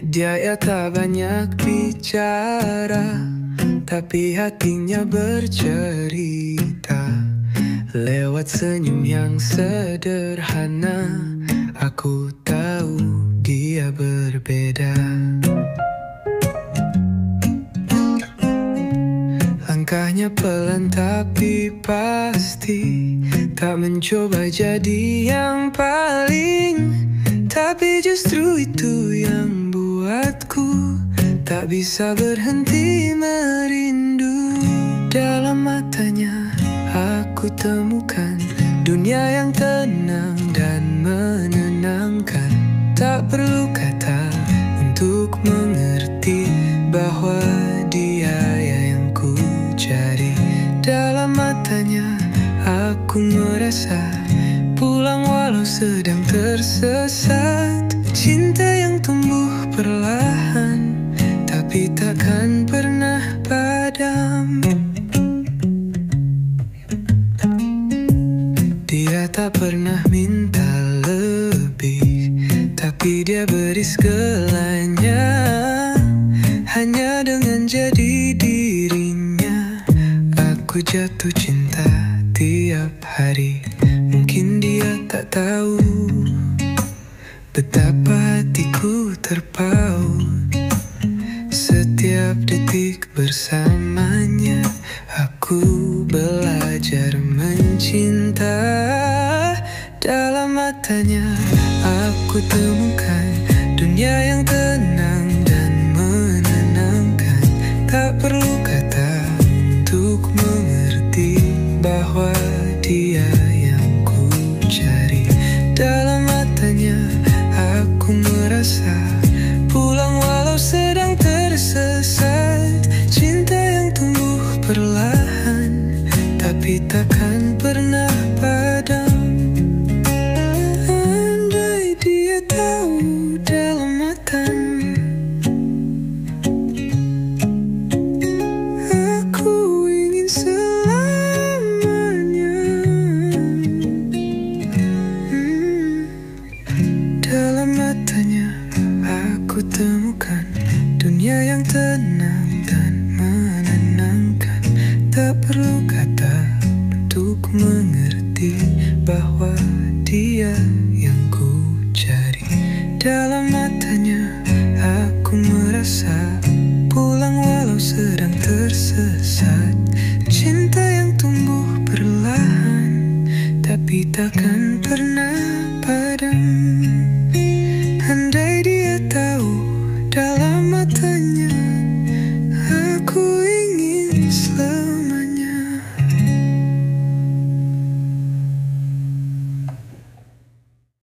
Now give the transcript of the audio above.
Dia tak banyak bicara, tapi hatinya bercerita. Lewat senyum yang sederhana, aku tahu dia berbeda. Langkahnya pelan tapi pasti, tak mencoba jadi yang paling. Tapi justru itu yang buatku tak bisa berhenti merindu. Dalam matanya aku temukan dunia yang tenang dan menenangkan. Tak perlu kata untuk mengerti bahwa dia yang ku cari. Dalam matanya aku merasa pulang walau sedang tersesat. Cinta yang tumbuh perlahan, tapi takkan pernah padam. Dia tak pernah minta lebih, tapi dia beri segalanya. Hanya dengan jadi dirinya, aku jatuh cinta tiap hari. Mungkin dia tak tahu betapa hatiku terpaut. Setiap detik bersamanya, aku belajar mencinta. Dalam matanya aku temukan dunia yang tenang dan menenangkan. Tak perlu kata untuk mengerti bahwa dia yang ku cari. Dalam matanya aku merasa pulang walau sedang tersesat. Cinta yang tumbuh perlahan, tapi takkan pernah padam. Andai dia tahu dalam matanya aku ingin selamanya. Dalam matanya aku temukan dunia yang tenang dan menenangkan. Tak perlu kata untuk mengerti bahwa dia yang ku cari. Dalam matanya